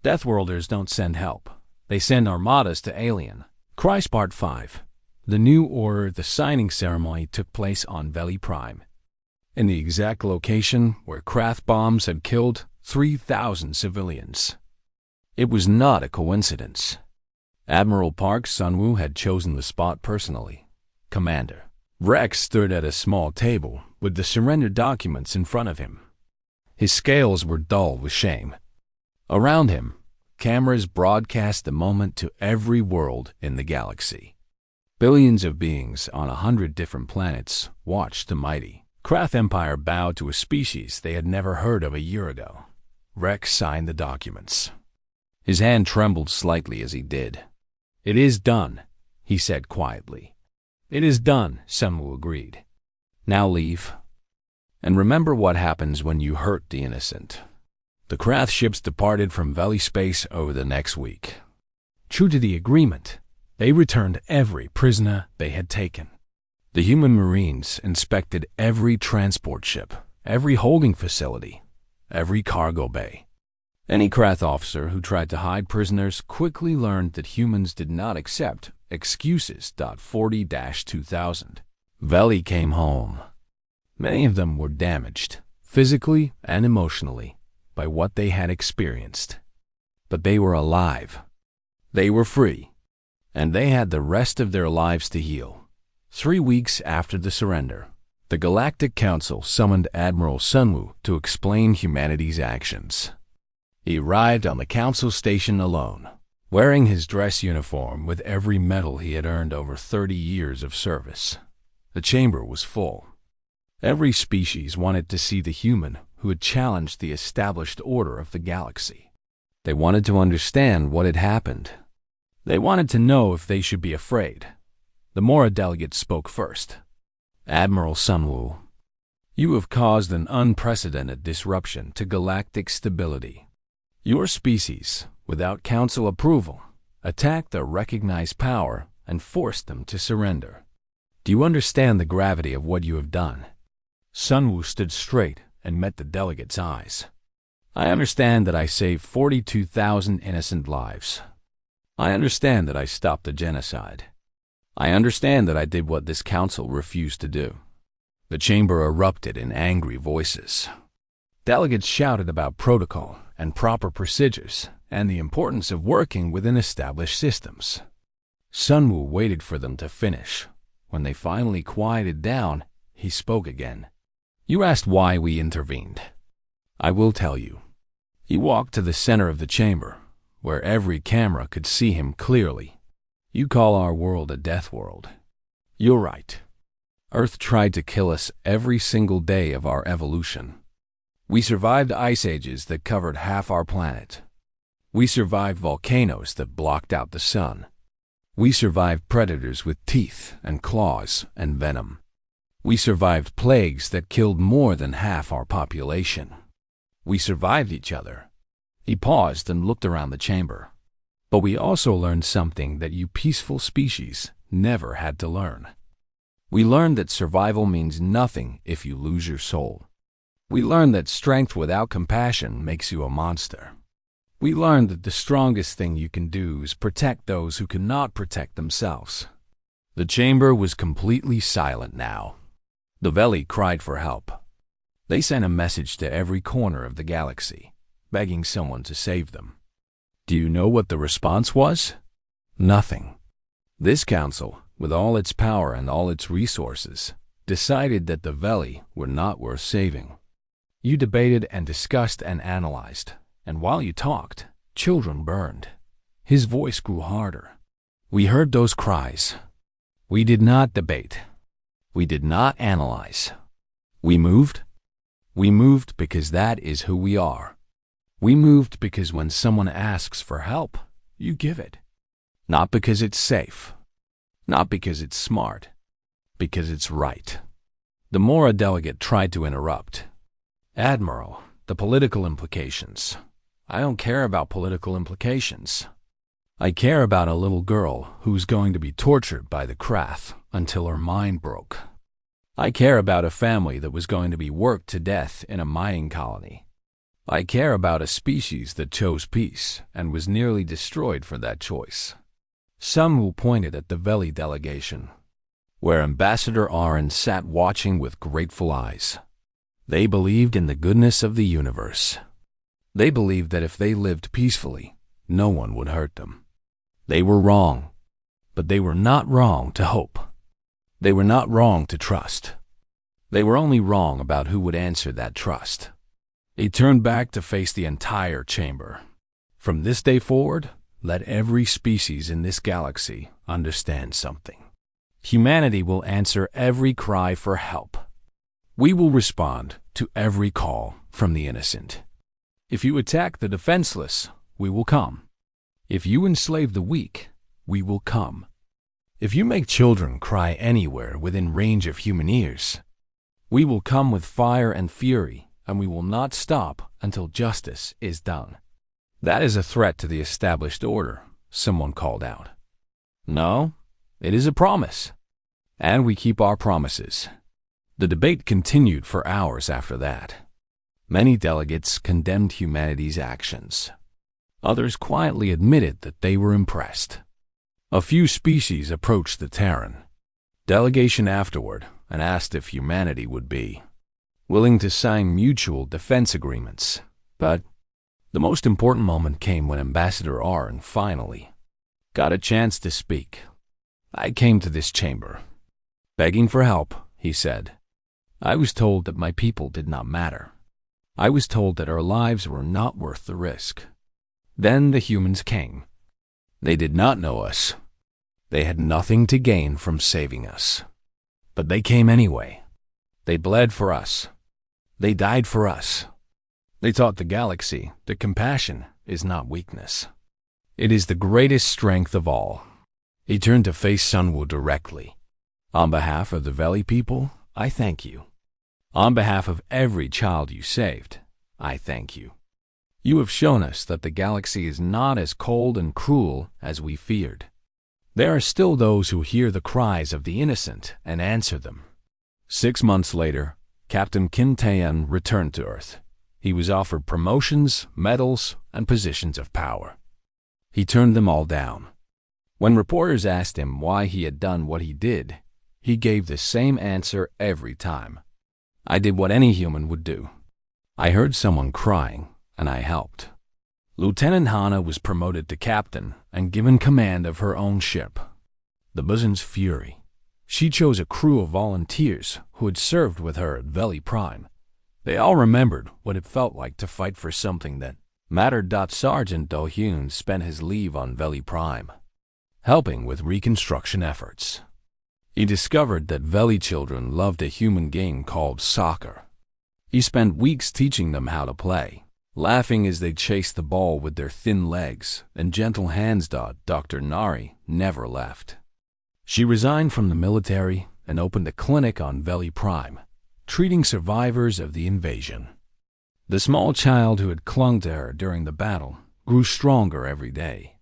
Deathworlders don't send help. They send armadas to alien. Cries Part 5. The New Order. The signing ceremony took place on Veli Prime, in the exact location where Krath bombs had killed 3,000 civilians. It was not a coincidence. Admiral Park Sun-woo had chosen the spot personally. Commander Rex stood at a small table with the surrender documents in front of him. His scales were dull with shame. Around him, cameras broadcast the moment to every world in the galaxy. Billions of beings on 100 different planets watched the mighty Krath Empire bow to a species they had never heard of a year ago. Rex signed the documents. His hand trembled slightly as he did. "It is done," he said quietly. "It is done," Sun-woo agreed. "Now leave. And remember what happens when you hurt the innocent." The Krath ships departed from Veli space over the next week. True to the agreement, they returned every prisoner they had taken. The human Marines inspected every transport ship, every holding facility, every cargo bay. Any Krath officer who tried to hide prisoners quickly learned that humans did not accept excuses. 40-2000. Veli came home. Many of them were damaged, physically and emotionally, by what they had experienced. But they were alive. They were free. And they had the rest of their lives to heal. 3 weeks after the surrender, the Galactic Council summoned Admiral Sun-woo to explain humanity's actions. He arrived on the council station alone, wearing his dress uniform with every medal he had earned over 30 years of service. The chamber was full. Every species wanted to see the human who had challenged the established order of the galaxy. They wanted to understand what had happened. They wanted to know if they should be afraid. The Mora delegate spoke first. "Admiral Sun-woo, you have caused an unprecedented disruption to galactic stability. Your species, without council approval, attacked a recognized power and forced them to surrender. Do you understand the gravity of what you have done?" Sun-woo stood straight and met the delegate's eyes. "I understand that I saved 42,000 innocent lives. I understand that I stopped the genocide. I understand that I did what this council refused to do." The chamber erupted in angry voices. Delegates shouted about protocol and proper procedures and the importance of working within established systems. Sun-woo waited for them to finish. When they finally quieted down, he spoke again. "You asked why we intervened. I will tell you." He walked to the center of the chamber, where every camera could see him clearly. "You call our world a death world. You're right. Earth tried to kill us every single day of our evolution. We survived ice ages that covered half our planet. We survived volcanoes that blocked out the sun. We survived predators with teeth and claws and venom. We survived plagues that killed more than half our population. We survived each other." He paused and looked around the chamber. "But we also learned something that you peaceful species never had to learn. We learned that survival means nothing if you lose your soul. We learned that strength without compassion makes you a monster. We learned that the strongest thing you can do is protect those who cannot protect themselves." The chamber was completely silent now. The Veli cried for help. They sent a message to every corner of the galaxy, begging someone to save them. Do you know what the response was? Nothing. This council, with all its power and all its resources, decided that the Veli were not worth saving. You debated and discussed and analyzed, and while you talked, children burned. His voice grew harder. We heard those cries. We did not debate. We did not analyze. We moved. We moved because that is who we are. We moved because when someone asks for help, you give it. Not because it's safe. Not because it's smart. Because it's right. The Mora delegate tried to interrupt. "Admiral, the political implications. I don't care about political implications. I care about a little girl who's going to be tortured by the Krath until her mind broke. I care about a family that was going to be worked to death in a mining colony. I care about a species that chose peace and was nearly destroyed for that choice. Some pointed at the Veli delegation, where Ambassador Aron sat watching with grateful eyes. They believed in the goodness of the universe. They believed that if they lived peacefully, no one would hurt them. They were wrong, but they were not wrong to hope. They were not wrong to trust. They were only wrong about who would answer that trust. He turned back to face the entire chamber. From this day forward, let every species in this galaxy understand something. Humanity will answer every cry for help. We will respond to every call from the innocent. If you attack the defenseless, we will come. If you enslave the weak, we will come. If you make children cry anywhere within range of human ears, we will come with fire and fury, and we will not stop until justice is done. That is a threat to the established order, someone called out. No, it is a promise. And we keep our promises. The debate continued for hours after that. Many delegates condemned humanity's actions. Others quietly admitted that they were impressed. A few species approached the Terran delegation afterward and asked if humanity would be willing to sign mutual defense agreements. But the most important moment came when Ambassador Aron finally got a chance to speak. I came to this chamber begging for help, he said. I was told that my people did not matter. I was told that our lives were not worth the risk. Then the humans came. They did not know us. They had nothing to gain from saving us. But they came anyway. They bled for us. They died for us. They taught the galaxy that compassion is not weakness. It is the greatest strength of all. He turned to face Sunwoo directly. On behalf of the Veli people, I thank you. On behalf of every child you saved, I thank you. You have shown us that the galaxy is not as cold and cruel as we feared. There are still those who hear the cries of the innocent and answer them. 6 months later, Captain Kim Tae-eun returned to Earth. He was offered promotions, medals, and positions of power. He turned them all down. When reporters asked him why he had done what he did, he gave the same answer every time. I did what any human would do. I heard someone crying, and I helped. Lieutenant Hana was promoted to captain and given command of her own ship, the Bosun's Fury. She chose a crew of volunteers who had served with her at Veli Prime. They all remembered what it felt like to fight for something that mattered. Sergeant Do-hyun spent his leave on Veli Prime, helping with reconstruction efforts. He discovered that Veli children loved a human game called soccer. He spent weeks teaching them how to play, laughing as they chased the ball with their thin legs and gentle hands. Dr. Nari never left. She resigned from the military and opened a clinic on Veli Prime, treating survivors of the invasion. The small child who had clung to her during the battle grew stronger every day.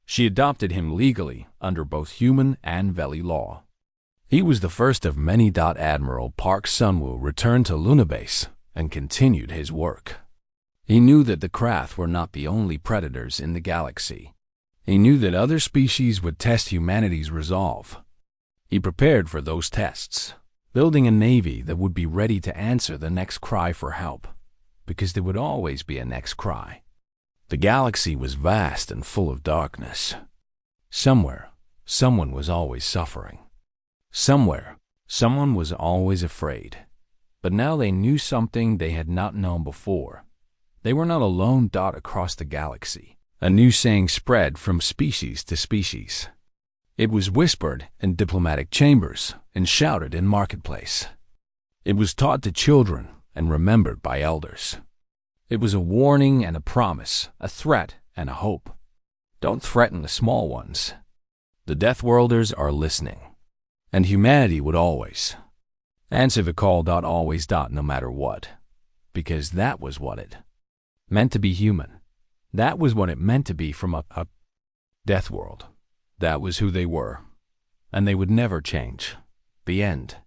She adopted him legally under both human and Veli law. He was the first of many. Admiral Park Sunwoo returned to Lunabase and continued his work. He knew that the Krath were not the only predators in the galaxy. He knew that other species would test humanity's resolve. He prepared for those tests, building a navy that would be ready to answer the next cry for help, because there would always be a next cry. The galaxy was vast and full of darkness. Somewhere, someone was always suffering. Somewhere, someone was always afraid. But now they knew something they had not known before. They were not alone. Across the galaxy, a new saying spread from species to species. It was whispered in diplomatic chambers and shouted in marketplace. It was taught to children and remembered by elders. It was a warning and a promise, a threat and a hope. Don't threaten the small ones. The Deathworlders are listening. And humanity would always answer the call. Always. No matter what. Because that was what it meant to be human. That was what it meant to be from a death world. That was who they were. And they would never change. The end.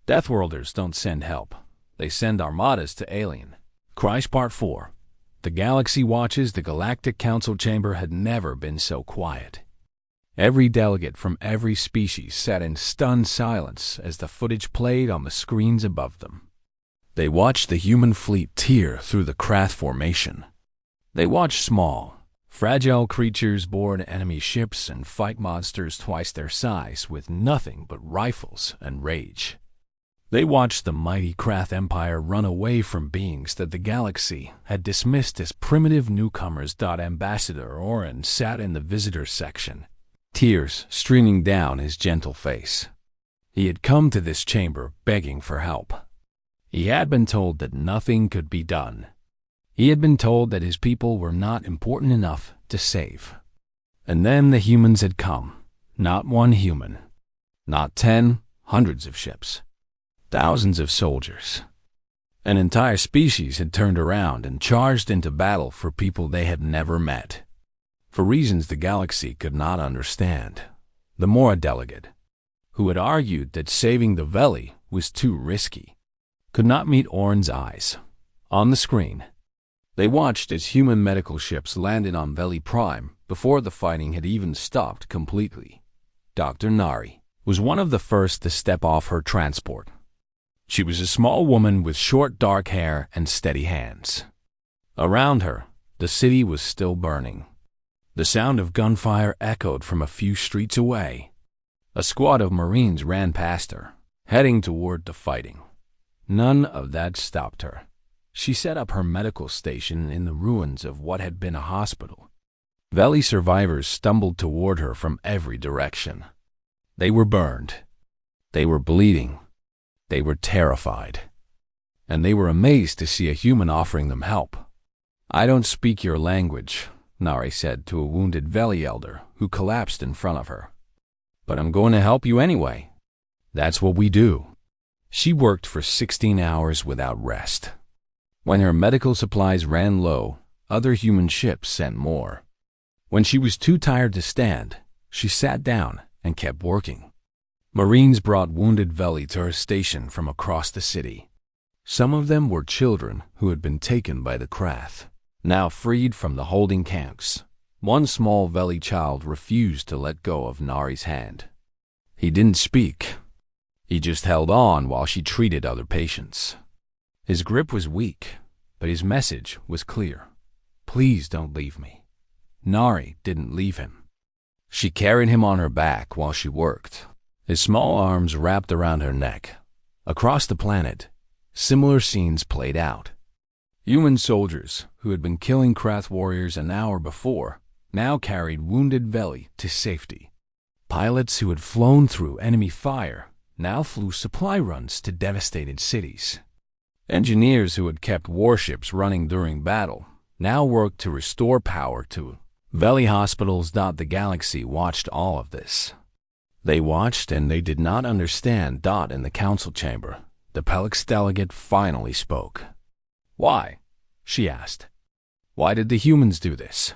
Deathworlders don't send help. They send armadas to alien Cries Part 4. The galaxy watches the Galactic Council chamber had never been so quiet. Every delegate from every species sat in stunned silence as the footage played on the screens above them. They watched the human fleet tear through the Krath formation. They watched small, fragile creatures board enemy ships and fight monsters twice their size with nothing but rifles and rage. They watched the mighty Krath Empire run away from beings that the galaxy had dismissed as primitive newcomers. Ambassador Orin sat in the visitors section, tears streaming down his gentle face. He had come to this chamber begging for help. He had been told that nothing could be done. He had been told that his people were not important enough to save. And then the humans had come. Not one human. Not 10, hundreds of ships. Thousands of soldiers. An entire species had turned around and charged into battle for people they had never met. For reasons the galaxy could not understand. The Mora delegate, who had argued that saving the Veli was too risky, could not meet Orin's eyes. On the screen, they watched as human medical ships landed on Veli Prime before the fighting had even stopped completely. Dr. Nari was one of the first to step off her transport. She was a small woman with short dark hair and steady hands. Around her, the city was still burning. The sound of gunfire echoed from a few streets away. A squad of Marines ran past her, heading toward the fighting. None of that stopped her. She set up her medical station in the ruins of what had been a hospital. Veli survivors stumbled toward her from every direction. They were burned. They were bleeding. They were terrified. And they were amazed to see a human offering them help. "I don't speak your language," Nari said to a wounded Veli elder who collapsed in front of her. "But I'm going to help you anyway. That's what we do." She worked for 16 hours without rest. When her medical supplies ran low, other human ships sent more. When she was too tired to stand, she sat down and kept working. Marines brought wounded Veli to her station from across the city. Some of them were children who had been taken by the Krath, now freed from the holding camps. One small Veli child refused to let go of Nari's hand. He didn't speak. He just held on while she treated other patients. His grip was weak, but his message was clear. "Please don't leave me." Nari didn't leave him. She carried him on her back while she worked, his small arms wrapped around her neck. Across the planet, similar scenes played out. Human soldiers who had been killing Krath warriors an hour before now carried wounded Veli to safety. Pilots who had flown through enemy fire now flew supply runs to devastated cities. Engineers who had kept warships running during battle now worked to restore power to Veli hospitals. The galaxy watched all of this. They watched and they did not understand. In the council chamber, the Pelix delegate finally spoke. "Why?" she asked. "Why did the humans do this?"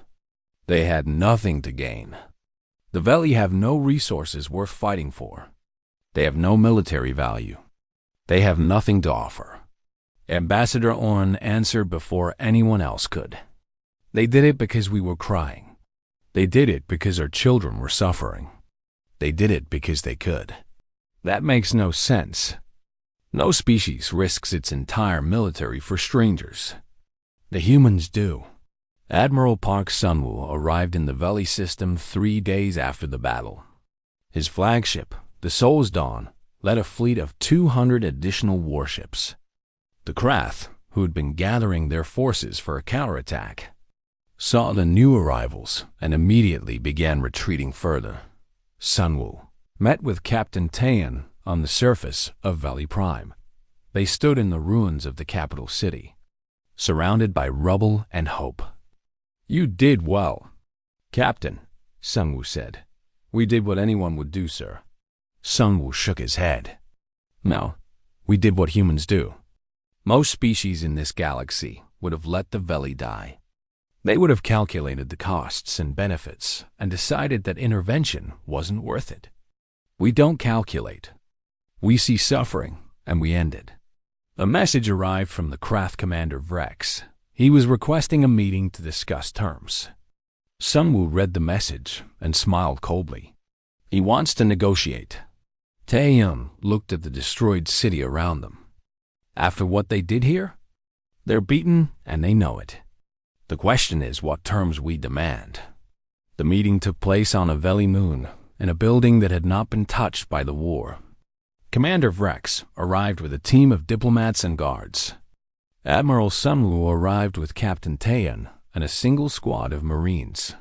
"They had nothing to gain. The Veli have no resources worth fighting for. They have no military value. They have nothing to offer." Ambassador Orin answered before anyone else could. "They did it because we were crying. They did it because our children were suffering. They did it because they could. That makes no sense. No species risks its entire military for strangers. The humans do." Admiral Park Sunwoo arrived in the Veli system 3 days after the battle. His flagship, the Soul's Dawn, led a fleet of 200 additional warships. The Krath, who had been gathering their forces for a counterattack, saw the new arrivals and immediately began retreating further. Sunwoo met with Captain Taeyan on the surface of Veli Prime. They stood in the ruins of the capital city, surrounded by rubble and hope. "You did well, Captain," Sunwoo said. "We did what anyone would do, sir." Sunwoo shook his head. "No, we did what humans do. Most species in this galaxy would have let the Veli die. They would have calculated the costs and benefits and decided that intervention wasn't worth it. We don't calculate. We see suffering and we end it. A message arrived from the craft commander Vrex. He was requesting a meeting to discuss terms. Sunwoo read the message and smiled coldly. He wants to negotiate. Taeyun looked at the destroyed city around them. After what they did here, they're beaten and they know it. The question is what terms we demand. The meeting took place on a Veli moon, in a building that had not been touched by the war. Commander Vrex arrived with a team of diplomats and guards. Admiral Sunwoo arrived with Captain Taeyun and a single squad of Marines.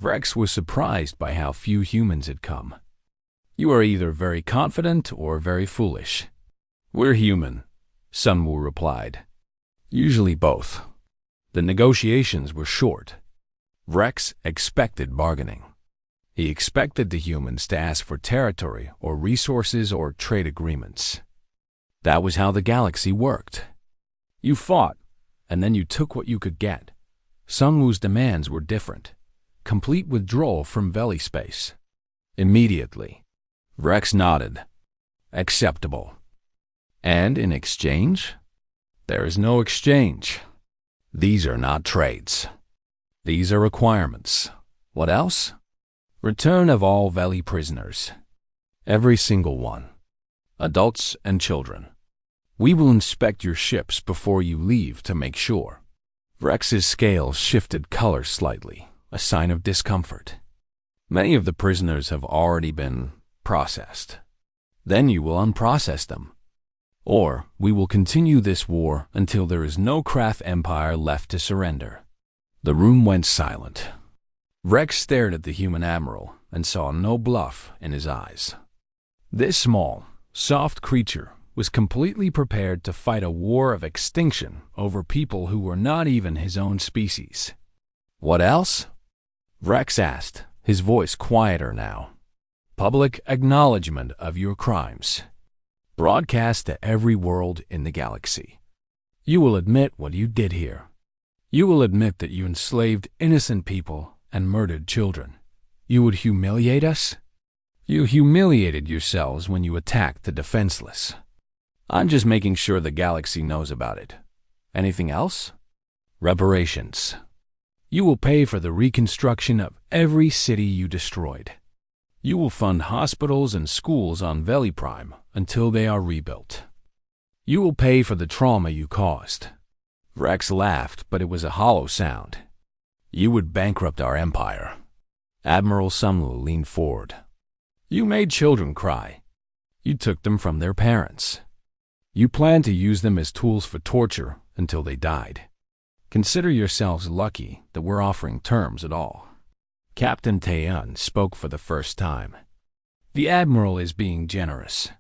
Vrex was surprised by how few humans had come. You are either very confident or very foolish. We're human, Sunwoo replied. Usually both. The negotiations were short. Vrex expected bargaining. He expected the humans to ask for territory or resources or trade agreements. That was how the galaxy worked. You fought, and then you took what you could get. Sunwoo's demands were different. Complete withdrawal from Veli space. Immediately. Vrex nodded. Acceptable. And in exchange? There is no exchange. These are not trades. These are requirements. What else? Return of all Veli prisoners. Every single one. Adults and children. We will inspect your ships before you leave to make sure. Vrex's scales shifted color slightly, a sign of discomfort. Many of the prisoners have already been processed. Then you will unprocess them. Or we will continue this war until there is no craft empire left to surrender. The room went silent. Vrex stared at the human admiral and saw no bluff in his eyes. This small, soft creature was completely prepared to fight a war of extinction over people who were not even his own species. What else? Vrex asked, his voice quieter now. Public acknowledgement of your crimes. Broadcast to every world in the galaxy. You will admit what you did here. You will admit that you enslaved innocent people and murdered children. You would humiliate us? You humiliated yourselves when you attacked the defenseless. I'm just making sure the galaxy knows about it. Anything else? Reparations. You will pay for the reconstruction of every city you destroyed. You will fund hospitals and schools on Veli Prime until they are rebuilt. You will pay for the trauma you caused. Vrex laughed, but it was a hollow sound. You would bankrupt our empire. Admiral Sunwoo leaned forward. You made children cry. You took them from their parents. You planned to use them as tools for torture until they died. Consider yourselves lucky that we're offering terms at all. Captain Taeyun spoke for the first time. The Admiral is being generous.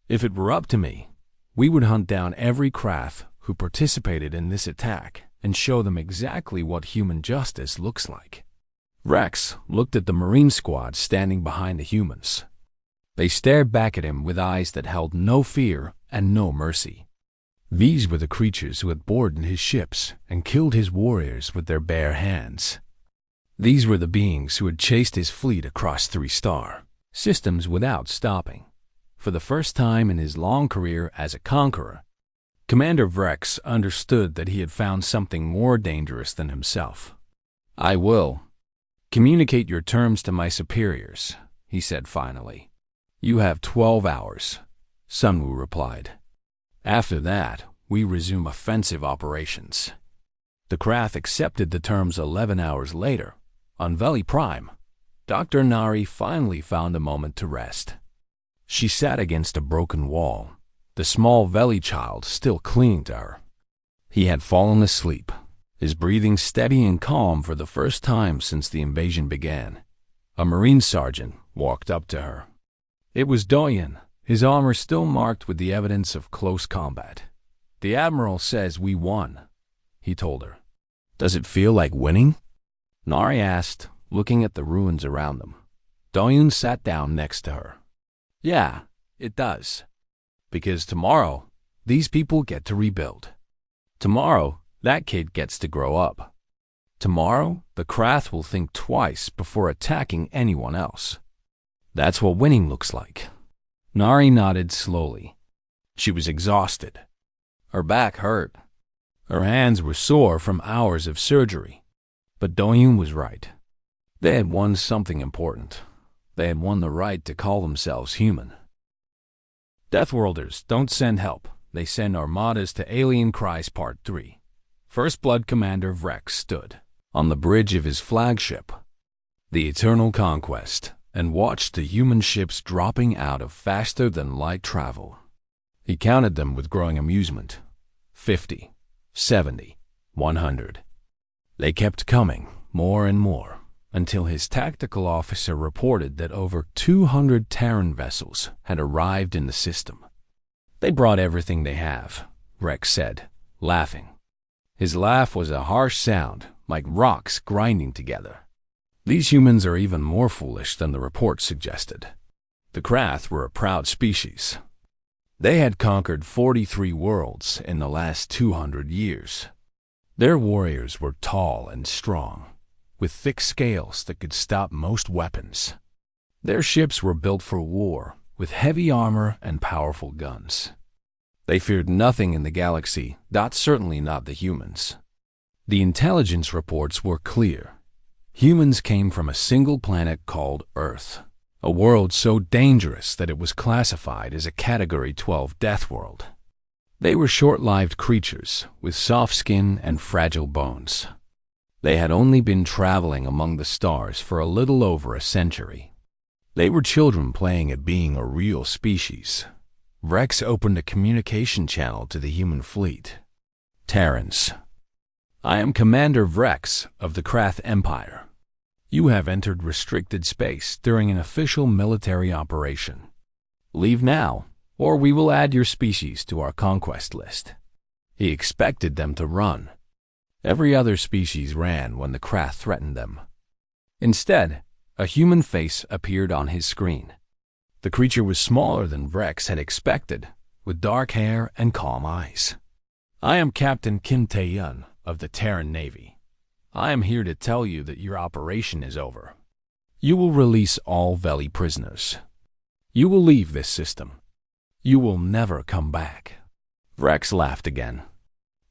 If it were up to me, we would hunt down every craft who participated in this attack and show them exactly what human justice looks like. Vrex looked at the Marine squad standing behind the humans. They stared back at him with eyes that held no fear and no mercy. These were the creatures who had boarded his ships and killed his warriors with their bare hands. These were the beings who had chased his fleet across 3-star systems without stopping. For the first time in his long career as a conqueror, Commander Vrex understood that he had found something more dangerous than himself. I will communicate your terms to my superiors, he said finally. You have 12 hours, Sunwoo replied. After that, we resume offensive operations. The craft accepted the terms 11 hours later. On Veli Prime, Dr. Nari finally found a moment to rest. She sat against a broken wall, the small Veli child still clinging to her. He had fallen asleep, his breathing steady and calm for the first time since the invasion began. A Marine sergeant walked up to her. It was Doyen, his armor still marked with the evidence of close combat. The Admiral says we won, he told her. Does it feel like winning? Nari asked, looking at the ruins around them. Doyen sat down next to her. Yeah, it does. Because tomorrow, these people get to rebuild. Tomorrow, that kid gets to grow up. Tomorrow, the craft will think twice before attacking anyone else. That's what winning looks like. Nari nodded slowly. She was exhausted. Her back hurt. Her hands were sore from hours of surgery. But Do-yoon was right. They had won something important. They had won the right to call themselves human. Deathworlders don't send help. They send armadas to alien Cries Part 3. First Blood Commander Vrex stood on the bridge of his flagship, the Eternal Conquest, and watched the human ships dropping out of faster-than-light travel. He counted them with growing amusement. 50, 70, 100. They kept coming, more and more, until his tactical officer reported that over 200 Terran vessels had arrived in the system. They brought everything they have, Rex said, laughing. His laugh was a harsh sound, like rocks grinding together. These humans are even more foolish than the report suggested. The Krath were a proud species. They had conquered 43 worlds in the last 200 years. Their warriors were tall and strong, with thick scales that could stop most weapons. Their ships were built for war, with heavy armor and powerful guns. They feared nothing in the galaxy, certainly not the humans. The intelligence reports were clear. Humans came from a single planet called Earth, a world so dangerous that it was classified as a Category 12 death world. They were short-lived creatures with soft skin and fragile bones. They had only been traveling among the stars for a little over a century. They were children playing at being a real species. Rex opened a communication channel to the human fleet. Terrans. I am Commander Vrex of the Krath Empire. You have entered restricted space during an official military operation. Leave now, or we will add your species to our conquest list. He expected them to run. Every other species ran when the Krath threatened them. Instead, a human face appeared on his screen. The creature was smaller than Vrex had expected, with dark hair and calm eyes. I am Captain Kim Tae-yun of the Terran Navy. I am here to tell you that your operation is over. You will release all Veli prisoners. You will leave this system. You will never come back. Vrex laughed again.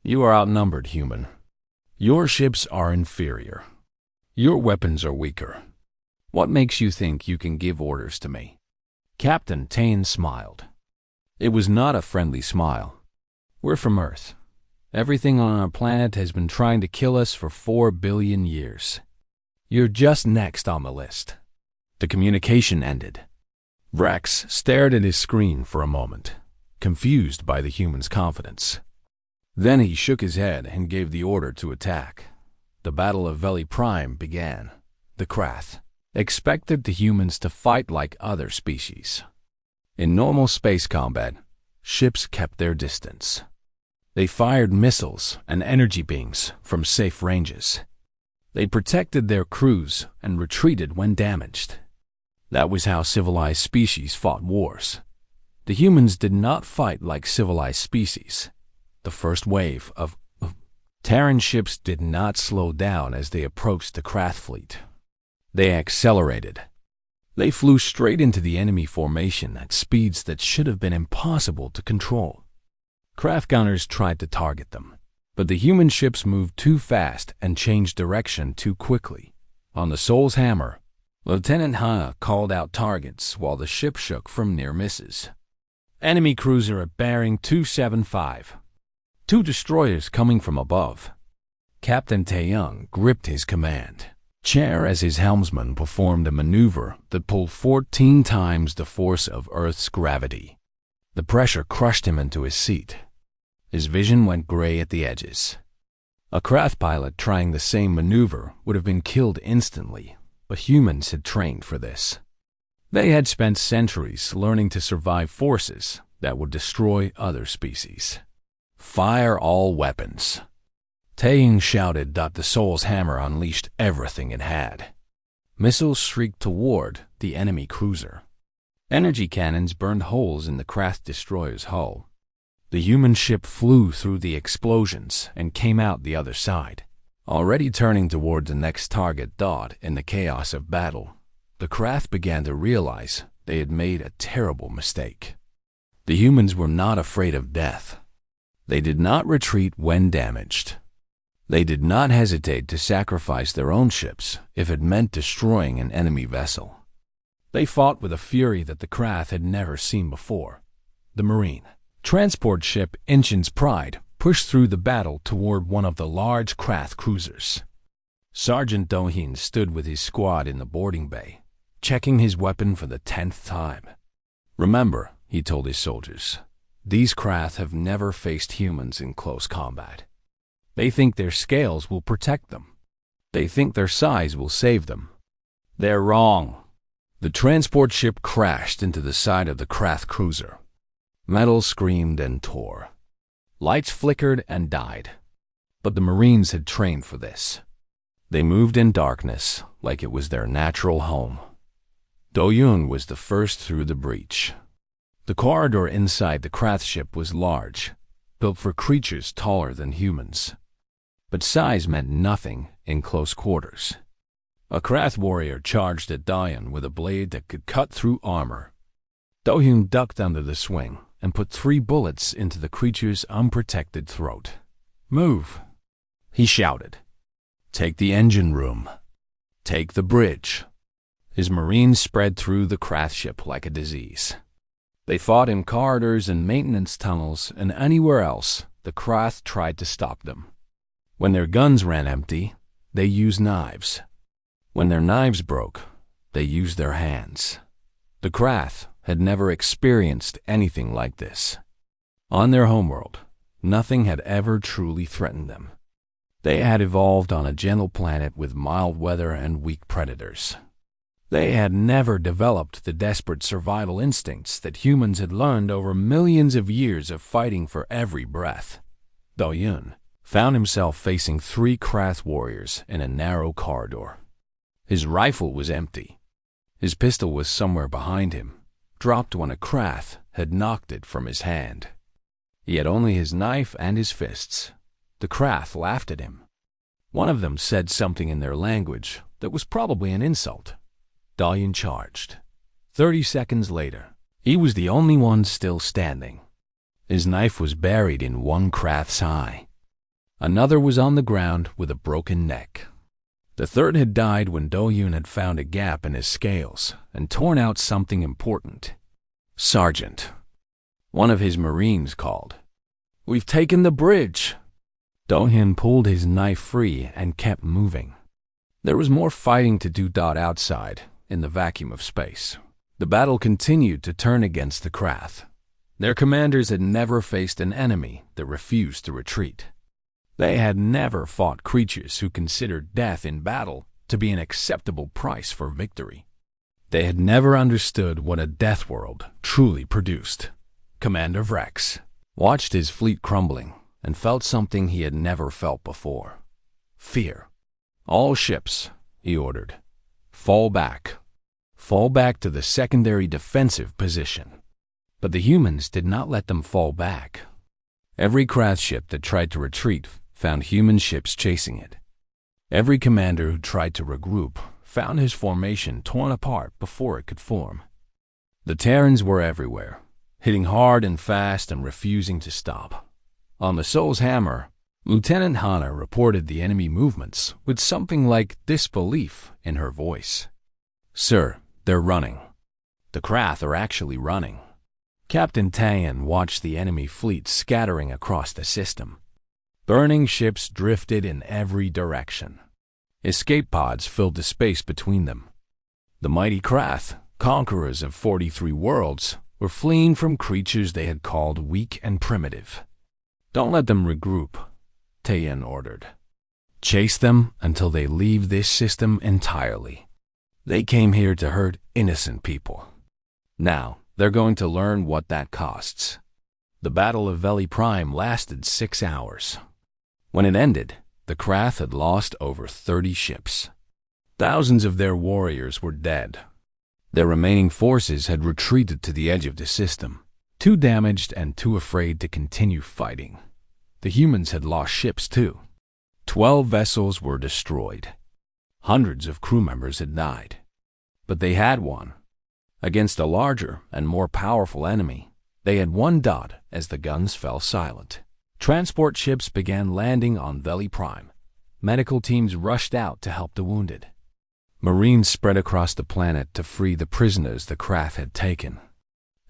You are outnumbered, human. Your ships are inferior. Your weapons are weaker. What makes you think you can give orders to me? Captain Tae smiled. It was not a friendly smile. We're from Earth. Everything on our planet has been trying to kill us for 4 billion years. You're just next on the list. The communication ended. Rex stared at his screen for a moment, confused by the human's confidence. Then he shook his head and gave the order to attack. The Battle of Veli Prime began. The Krath expected the humans to fight like other species. In normal space combat, ships kept their distance. They fired missiles and energy beams from safe ranges. They protected their crews and retreated when damaged. That was how civilized species fought wars. The humans did not fight like civilized species. The first wave of Terran ships did not slow down as they approached the Krath fleet. They accelerated. They flew straight into the enemy formation at speeds that should have been impossible to control. Krath gunners tried to target them, but the human ships moved too fast and changed direction too quickly. On the Soul's Hammer, Lieutenant Ha called out targets while the ship shook from near misses. Enemy cruiser at bearing 275. 2 destroyers coming from above. Captain Tae-young gripped his command chair as his helmsman performed a maneuver that pulled 14 times the force of Earth's gravity. The pressure crushed him into his seat. His vision went gray at the edges. A Krath pilot trying the same maneuver would have been killed instantly, but humans had trained for this. They had spent centuries learning to survive forces that would destroy other species. Fire all weapons. Tae shouted that the Soul's Hammer unleashed everything it had. Missiles shrieked toward the enemy cruiser. Energy cannons burned holes in the Krath destroyer's hull. The human ship flew through the explosions and came out the other side. Already turning toward the next target in the chaos of battle, the Krath began to realize they had made a terrible mistake. The humans were not afraid of death. They did not retreat when damaged. They did not hesitate to sacrifice their own ships if it meant destroying an enemy vessel. They fought with a fury that the Krath had never seen before. The Marine transport ship Inchin's Pride pushed through the battle toward one of the large Krath cruisers. Sergeant Dohin stood with his squad in the boarding bay, checking his weapon for the 10th time. "Remember," he told his soldiers, "these Krath have never faced humans in close combat. They think their scales will protect them. They think their size will save them. They're wrong." The transport ship crashed into the side of the Krath cruiser. Metal screamed and tore. Lights flickered and died. But the Marines had trained for this. They moved in darkness like it was their natural home. Do-Yun was the first through the breach. The corridor inside the Krath ship was large, built for creatures taller than humans. But size meant nothing in close quarters. A Krath warrior charged at Do-Yun with a blade that could cut through armor. Do-Yun ducked under the swing and put 3 bullets into the creature's unprotected throat. "Move," he shouted. "Take the engine room. Take the bridge." His Marines spread through the Krath ship like a disease. They fought in corridors and maintenance tunnels, and anywhere else the Krath tried to stop them. When their guns ran empty, they used knives. When their knives broke, they used their hands. The Krath had never experienced anything like this. On their homeworld, nothing had ever truly threatened them. They had evolved on a gentle planet with mild weather and weak predators. They had never developed the desperate survival instincts that humans had learned over millions of years of fighting for every breath. Do-Yun found himself facing 3 Krath warriors in a narrow corridor. His rifle was empty. His pistol was somewhere behind him, dropped when a Krath had knocked it from his hand. He had only his knife and his fists. The Krath laughed at him. One of them said something in their language that was probably an insult. Do-Yun charged. 30 seconds later, he was the only one still standing. His knife was buried in one Krath's eye. Another was on the ground with a broken neck. The third had died when Do-Yun had found a gap in his scales and torn out something important. "Sergeant," one of his Marines called. "We've taken the bridge." Do-Yun pulled his knife free and kept moving. There was more fighting to do outside, in the vacuum of space. The battle continued to turn against the Krath. Their commanders had never faced an enemy that refused to retreat. They had never fought creatures who considered death in battle to be an acceptable price for victory. They had never understood what a death world truly produced. Commander Vrex watched his fleet crumbling and felt something he had never felt before. Fear. "All ships," he ordered, "fall back. Fall back to the secondary defensive position." But the humans did not let them fall back. Every Krath ship that tried to retreat found human ships chasing it. Every commander who tried to regroup found his formation torn apart before it could form. The Terrans were everywhere, hitting hard and fast and refusing to stop. On the Soul's Hammer, Lieutenant Hana reported the enemy movements with something like disbelief in her voice. "Sir, they're running. The Krath are actually running." Captain Tayan watched the enemy fleet scattering across the system. Burning ships drifted in every direction. Escape pods filled the space between them. The mighty Krath, conquerors of 43 worlds, were fleeing from creatures they had called weak and primitive. "Don't let them regroup," Tayan ordered. "Chase them until they leave this system entirely. They came here to hurt innocent people. Now, they're going to learn what that costs." The Battle of Veli Prime lasted 6 hours. When it ended, the Krath had lost over 30 ships. Thousands of their warriors were dead. Their remaining forces had retreated to the edge of the system, too damaged and too afraid to continue fighting. The humans had lost ships too. 12 vessels were destroyed. Hundreds of crew members had died. But they had won. Against a larger and more powerful enemy, they had won as the guns fell silent. Transport ships began landing on Veli Prime. Medical teams rushed out to help the wounded. Marines spread across the planet to free the prisoners the Krath had taken.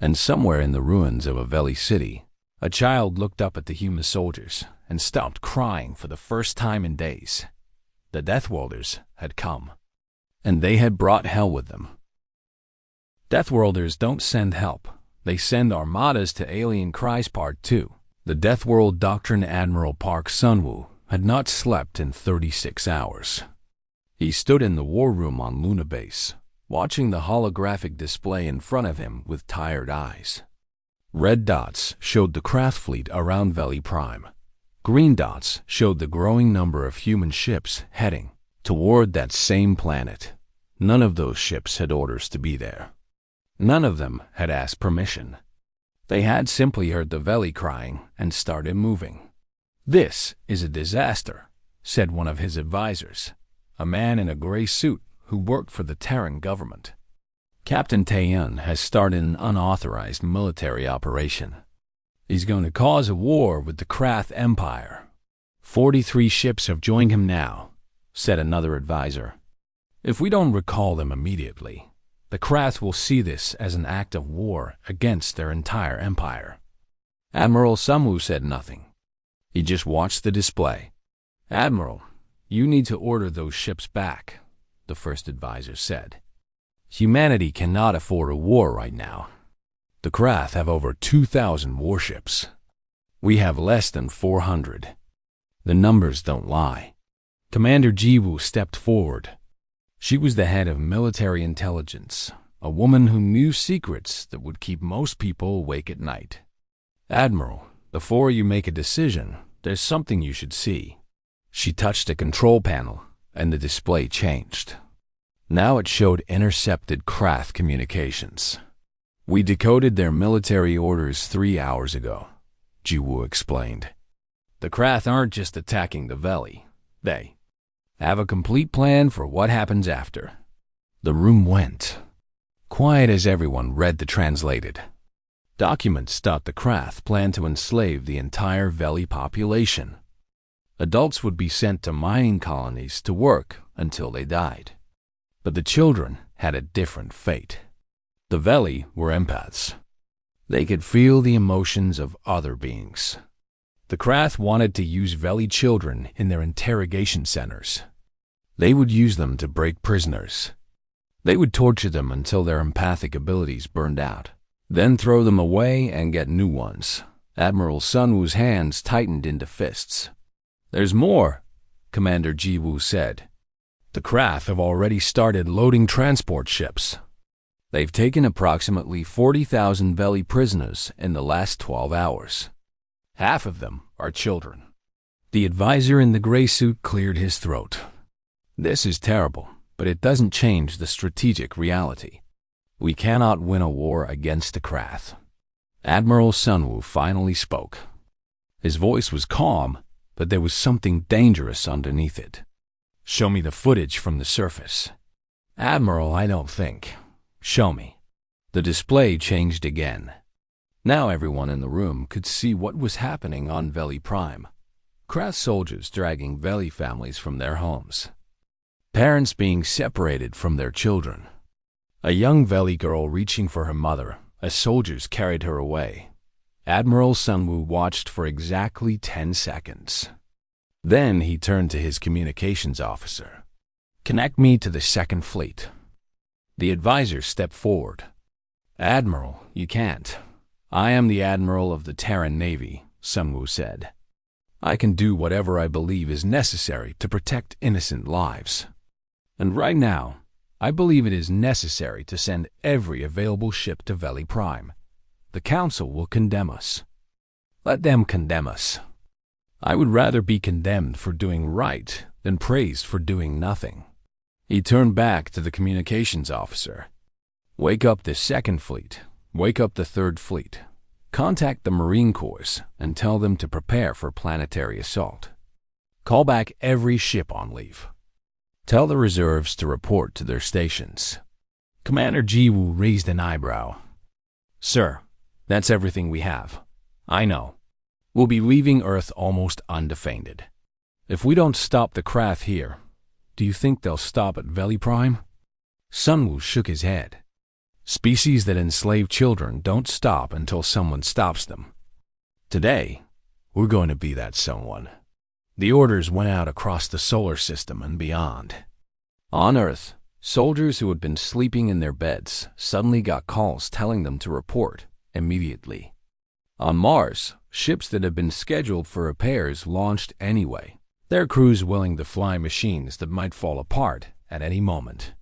And somewhere in the ruins of a Veli city, a child looked up at the human soldiers and stopped crying for the first time in days. The Deathworlders had come, and they had brought hell with them. Deathworlders don't send help. They send armadas to alien Cries Part 2. The Deathworld Doctrine Admiral Park Sunwoo had not slept in 36 hours. He stood in the war room on Luna Base, watching the holographic display in front of him with tired eyes. Red dots showed the Krath fleet around Veli Prime. Green dots showed the growing number of human ships heading toward that same planet. None of those ships had orders to be there. None of them had asked permission. They had simply heard the Veli crying and started moving. "This is a disaster," said one of his advisors, a man in a gray suit who worked for the Terran government. "Captain Taeyun has started an unauthorized military operation. He's going to cause a war with the Krath Empire. 43 ships have joined him now," said another advisor. "If we don't recall them immediately, the Krath will see this as an act of war against their entire empire." Admiral Sunwoo said nothing. He just watched the display. "Admiral, you need to order those ships back," the first advisor said. "Humanity cannot afford a war right now. The Krath have over 2,000 warships. We have less than 400. The numbers don't lie." Commander Jiwoo stepped forward. She was the head of military intelligence, a woman who knew secrets that would keep most people awake at night. "Admiral, before you make a decision, there's something you should see." She touched a control panel, and the display changed. Now it showed intercepted Krath communications. "We decoded their military orders 3 hours ago," Jiwoo explained. "The Krath aren't just attacking the Veli. They have a complete plan for what happens after." The room went quiet as everyone read the translated documents. The Krath planned to enslave the entire Veli population. Adults would be sent to mining colonies to work until they died. But the children had a different fate. The Veli were empaths. They could feel the emotions of other beings. The Krath wanted to use Veli children in their interrogation centers. They would use them to break prisoners. They would torture them until their empathic abilities burned out, then throw them away and get new ones. Admiral Sunwoo's hands tightened into fists. "There's more," Commander Jiwoo said. "The Krath have already started loading transport ships. They've taken approximately 40,000 Veli prisoners in the last 12 hours. Half of them are children." The advisor in the gray suit cleared his throat. "This is terrible, but it doesn't change the strategic reality. We cannot win a war against the Krath." Admiral Sunwoo finally spoke. His voice was calm, but there was something dangerous underneath it. "Show me the footage from the surface." "Admiral, I don't think." "Show me." The display changed again. Now everyone in the room could see what was happening on Veli Prime. Krath soldiers dragging Veli families from their homes. Parents being separated from their children. A young Veli girl reaching for her mother as soldiers carried her away. Admiral Sunwoo watched for exactly 10 seconds. Then he turned to his communications officer. "Connect me to the Second Fleet." The advisor stepped forward. "Admiral, you can't. I am the Admiral of the Terran Navy," Sunwoo said. "I can do whatever I believe is necessary to protect innocent lives. And right now, I believe it is necessary to send every available ship to Veli Prime. The Council will condemn us. Let them condemn us. I would rather be condemned for doing right than praised for doing nothing." He turned back to the communications officer. "Wake up the Second Fleet. Wake up the Third Fleet. Contact the Marine Corps and tell them to prepare for planetary assault. Call back every ship on leave. Tell the reserves to report to their stations." Commander Jiwoo raised an eyebrow. "Sir, that's everything we have." "I know. We'll be leaving Earth almost undefended. If we don't stop the craft here, do you think they'll stop at Veli Prime? Sunwoo shook his head. Species that enslave children don't stop until someone stops them. Today, we're going to be that someone. The orders went out across the solar system and beyond. On Earth, soldiers who had been sleeping in their beds suddenly got calls telling them to report immediately. On Mars, ships that had been scheduled for repairs launched anyway, their crews willing to fly machines that might fall apart at any moment.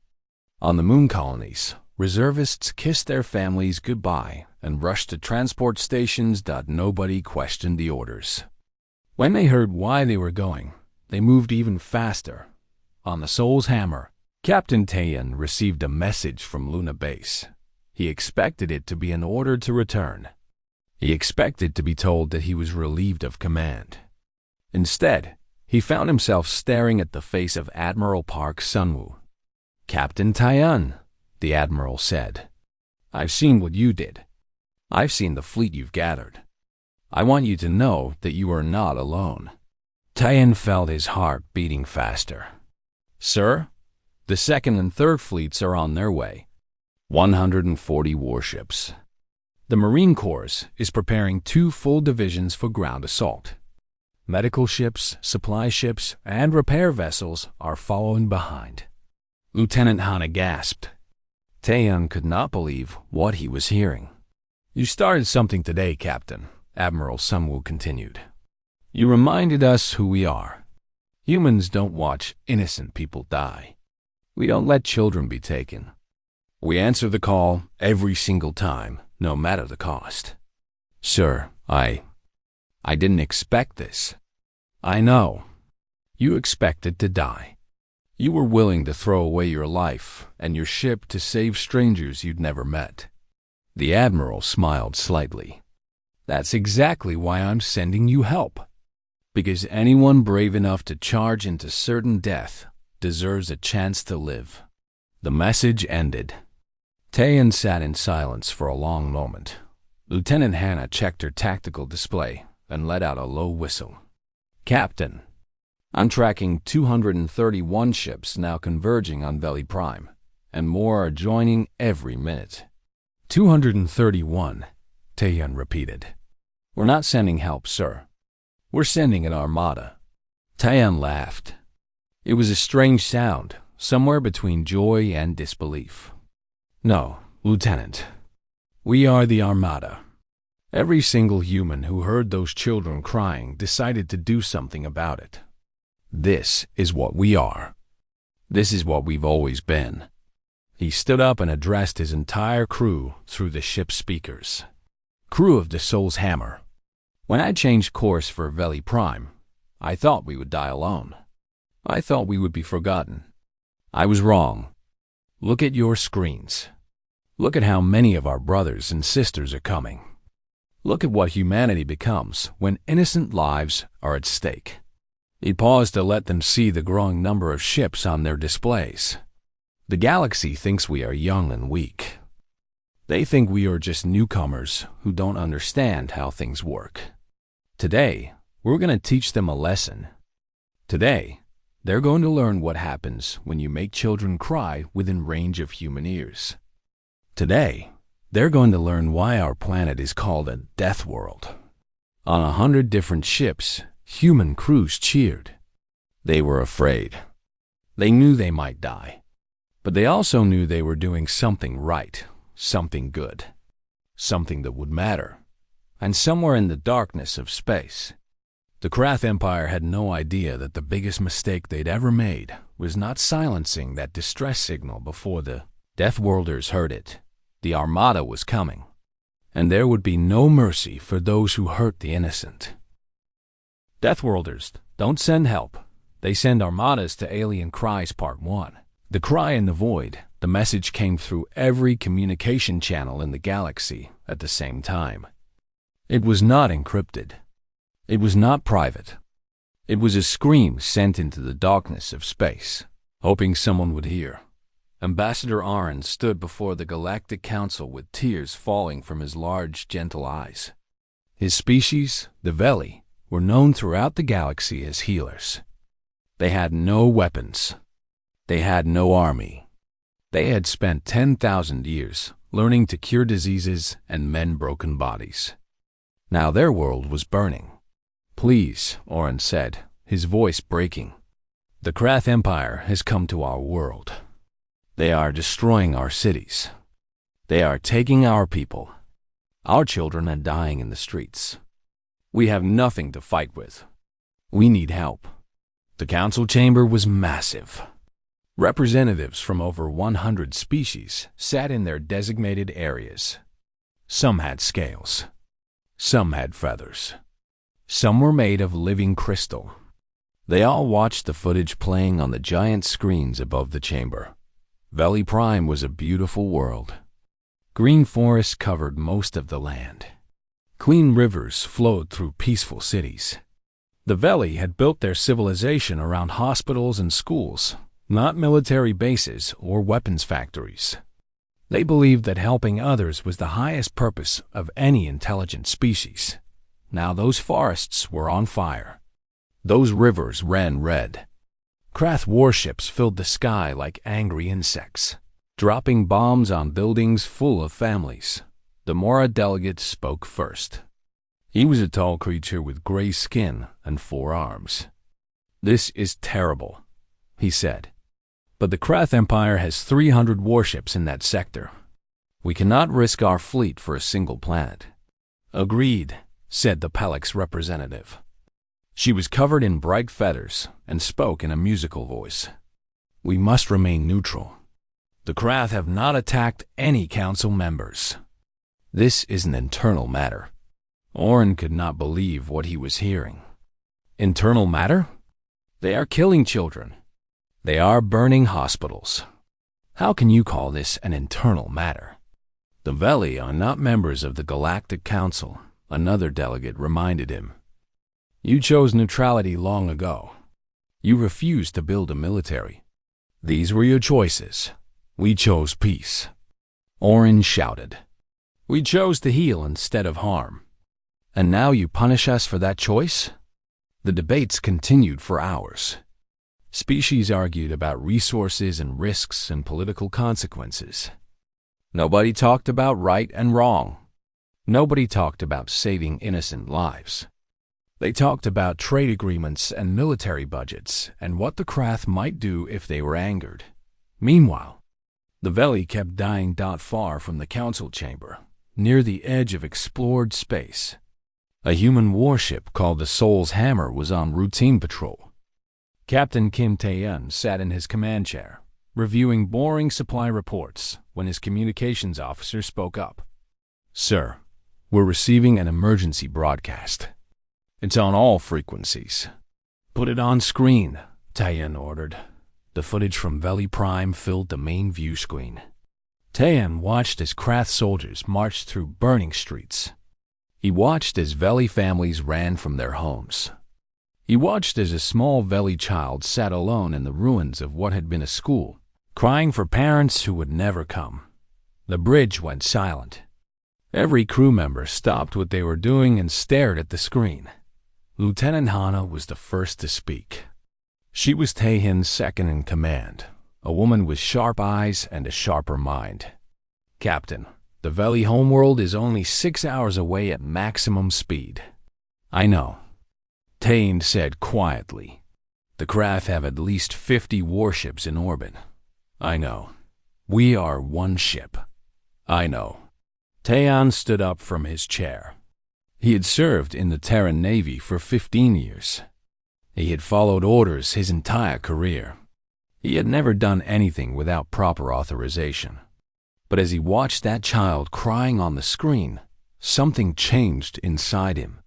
On the moon colonies, reservists kissed their families goodbye and rushed to transport stations. Nobody questioned the orders. When they heard why they were going, they moved even faster. On the Soul's Hammer, Captain Taeyeon received a message from Luna Base. He expected it to be an order to return. He expected to be told that he was relieved of command. Instead, he found himself staring at the face of Admiral Park Sunwoo. "Captain Taeyeon," the Admiral said, "I've seen what you did. I've seen the fleet you've gathered. I want you to know that you are not alone." Taeyeon felt his heart beating faster. "Sir, the second and third fleets are on their way. 140 warships. The Marine Corps is preparing 2 full divisions for ground assault. Medical ships, supply ships, and repair vessels are following behind." Lieutenant Hana gasped. Taeyeon could not believe what he was hearing. "You started something today, Captain," Admiral Sunwoo continued. "You reminded us who we are. Humans don't watch innocent people die. We don't let children be taken. We answer the call every single time, no matter the cost. Sir, I didn't expect this. I know. You expected to die. You were willing to throw away your life and your ship to save strangers you'd never met." The Admiral smiled slightly. "That's exactly why I'm sending you help. Because anyone brave enough to charge into certain death deserves a chance to live." The message ended. Taeyeon sat in silence for a long moment. Lieutenant Hannah checked her tactical display and let out a low whistle. "Captain, I'm tracking 231 ships now converging on Veli Prime, and more are joining every minute." 231, Taeyeon repeated. "We're not sending help, sir. We're sending an armada." Taeyeon laughed. It was a strange sound, somewhere between joy and disbelief. "No, Lieutenant. We are the Armada. Every single human who heard those children crying decided to do something about it. This is what we are. This is what we've always been." He stood up and addressed his entire crew through the ship's speakers. "Crew of the Soul's Hammer. When I changed course for Veli Prime, I thought we would die alone. I thought we would be forgotten. I was wrong. Look at your screens. Look at how many of our brothers and sisters are coming. Look at what humanity becomes when innocent lives are at stake." He paused to let them see the growing number of ships on their displays. "The galaxy thinks we are young and weak. They think we are just newcomers who don't understand how things work. Today, we're going to teach them a lesson. Today, they're going to learn what happens when you make children cry within range of human ears. Today, they're going to learn why our planet is called a death world." On 100 different ships, human crews cheered. They were afraid. They knew they might die. But they also knew they were doing something right, something good, something that would matter. And somewhere in the darkness of space, the Krath Empire had no idea that the biggest mistake they'd ever made was not silencing that distress signal before the Deathworlders heard it. The Armada was coming, and there would be no mercy for those who hurt the innocent. Deathworlders don't send help. They send armadas to alien Cries Part 1. The cry in the void, the message came through every communication channel in the galaxy at the same time. It was not encrypted. It was not private. It was a scream sent into the darkness of space, hoping someone would hear. Ambassador Aron stood before the Galactic Council with tears falling from his large, gentle eyes. His species, the Veli, were known throughout the galaxy as healers. They had no weapons. They had no army. They had spent 10,000 years learning to cure diseases and mend broken bodies. Now their world was burning. "Please," Orin said, his voice breaking. "The Krath Empire has come to our world. They are destroying our cities. They are taking our people. Our children are dying in the streets. We have nothing to fight with. We need help." The council chamber was massive. Representatives from over 100 species sat in their designated areas. Some had scales. Some had feathers. Some were made of living crystal. They all watched the footage playing on the giant screens above the chamber. Veli Prime was a beautiful world. Green forests covered most of the land. Clean rivers flowed through peaceful cities. The Veli had built their civilization around hospitals and schools, not military bases or weapons factories. They believed that helping others was the highest purpose of any intelligent species. Now those forests were on fire. Those rivers ran red. Krath warships filled the sky like angry insects, dropping bombs on buildings full of families. The Mora delegate spoke first. He was a tall creature with gray skin and 4 arms. "This is terrible," he said. "But the Krath Empire has 300 warships in that sector. We cannot risk our fleet for a single planet." "Agreed," said the Palix representative. She was covered in bright feathers and spoke in a musical voice. "We must remain neutral. The Krath have not attacked any council members. This is an internal matter." Orin could not believe what he was hearing. "Internal matter? They are killing children. They are burning hospitals. How can you call this an internal matter?" "The Veli are not members of the Galactic Council," another delegate reminded him. "You chose neutrality long ago. You refused to build a military. These were your choices. We chose peace." Orin shouted. "We chose to heal instead of harm. And now you punish us for that choice?" The debates continued for hours. Species argued about resources and risks and political consequences. Nobody talked about right and wrong. Nobody talked about saving innocent lives. They talked about trade agreements and military budgets and what the Krath might do if they were angered. Meanwhile, the Veli kept dying far from the council chamber, near the edge of explored space. A human warship called the Soul's Hammer was on routine patrol. Captain Kim Tae-yun sat in his command chair, reviewing boring supply reports when his communications officer spoke up. "Sir, we're receiving an emergency broadcast. It's on all frequencies." "Put it on screen," Tae-yun ordered. The footage from Veli Prime filled the main view screen. Tae-yun watched as Krath soldiers marched through burning streets. He watched as Veli families ran from their homes. He watched as a small Veli child sat alone in the ruins of what had been a school, crying for parents who would never come. The bridge went silent. Every crew member stopped what they were doing and stared at the screen. Lieutenant Hana was the first to speak. She was Tae-hyun's second in command, a woman with sharp eyes and a sharper mind. "Captain, the Veli homeworld is only 6 hours away at maximum speed." "I know," Tae-hyun said quietly. "The Krath have at least 50 warships in orbit." "I know. We are one ship." "I know." Tae-hyun stood up from his chair. He had served in the Terran Navy for 15 years. He had followed orders his entire career. He had never done anything without proper authorization. But as he watched that child crying on the screen, something changed inside him.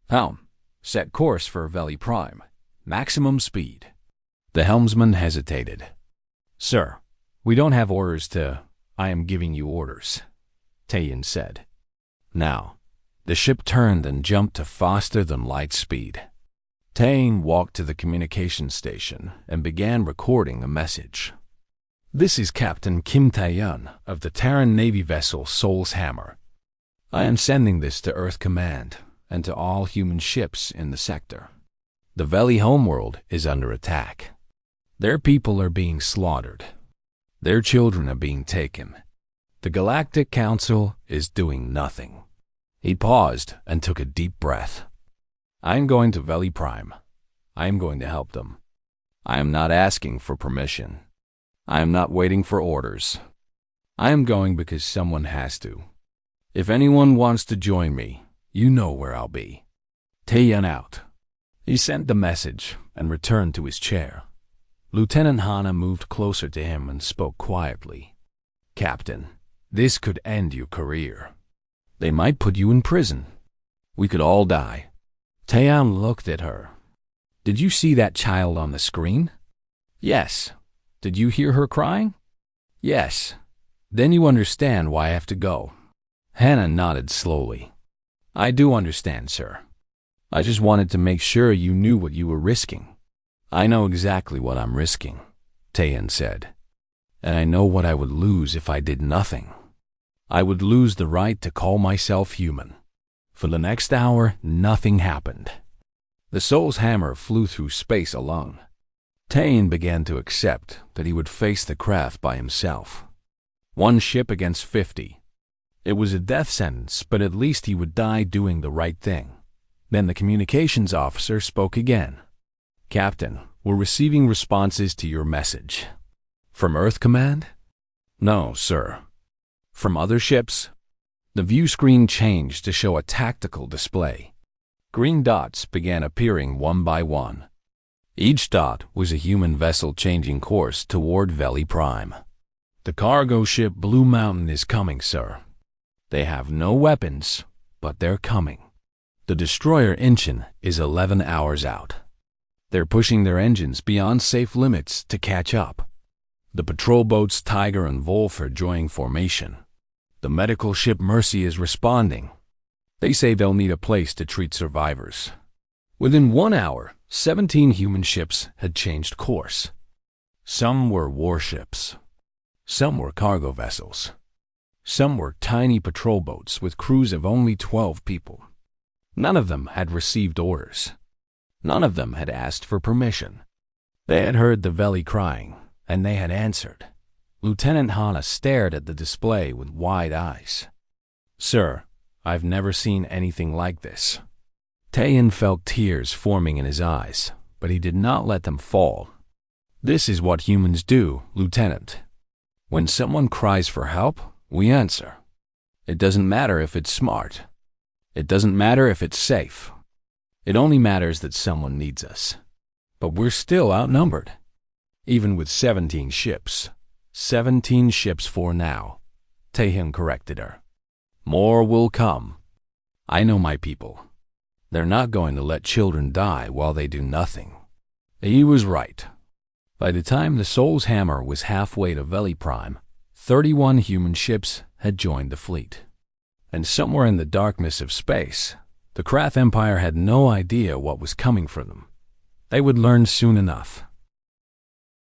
"Helm, set course for Veli Prime. Maximum speed." The helmsman hesitated. "Sir, we don't have orders to—" "I am giving you orders," Tae-hyun said. Now, the ship turned and jumped to faster-than-light speed. Tae-hyun walked to the communication station and began recording a message. "This is Captain Kim Tae-yun of the Terran Navy vessel Soul's Hammer. I am sending this to Earth Command. and to all human ships in the sector. The Veli homeworld is under attack. Their people are being slaughtered. Their children are being taken. The Galactic Council is doing nothing. He paused and took a deep breath. I am going to Veli Prime. I am going to help them. I am not asking for permission. I am not waiting for orders. I am going because someone has to. If anyone wants to join me, you know where I'll be. Taeyeon out. He sent the message and returned to his chair. Lieutenant Hana moved closer to him and spoke quietly. Captain, this could end your career. They might put you in prison. We could all die. Taeyeon looked at her. Did you see that child on the screen? Yes. Did you hear her crying? Yes. Then you understand why I have to go. Hana nodded slowly. I do understand, sir. I just wanted to make sure you knew what you were risking. I know exactly what I'm risking, Taeyeon said. And I know what I would lose if I did nothing. I would lose the right to call myself human. For the next hour, nothing happened. The soul's hammer flew through space alone. Taeyeon began to accept that he would face the craft by himself. One ship against 50. It was a death sentence, but at least he would die doing the right thing. Then the communications officer spoke again. Captain, we're receiving responses to your message. From Earth Command? No, sir. From other ships? The view screen changed to show a tactical display. Green dots began appearing one by one. Each dot was a human vessel changing course toward Veli Prime. The cargo ship Blue Mountain is coming, sir. They have no weapons, but they're coming. The destroyer Incheon is 11 hours out. They're pushing their engines beyond safe limits to catch up. The patrol boats Tiger and Wolf are joining formation. The medical ship Mercy is responding. They say they'll need a place to treat survivors. Within 1 hour, 17 human ships had changed course. Some were warships. Some were cargo vessels. Some were tiny patrol boats with crews of only 12 people. None of them had received orders. None of them had asked for permission. They had heard the Veli crying, and they had answered. Lieutenant Hana stared at the display with wide eyes. Sir, I've never seen anything like this. Taeyeon felt tears forming in his eyes, but he did not let them fall. This is what humans do, Lieutenant. When someone cries for help, we answer. It doesn't matter if it's smart. It doesn't matter if it's safe. It only matters that someone needs us. But we're still outnumbered. Even with 17 ships. 17 ships for now. Taeyeon corrected her. More will come. I know my people. They're not going to let children die while they do nothing. He was right. By the time the Soul's Hammer was halfway to Veli Prime, 31 human ships had joined the fleet. And somewhere in the darkness of space, the Krath Empire had no idea what was coming for them. They would learn soon enough.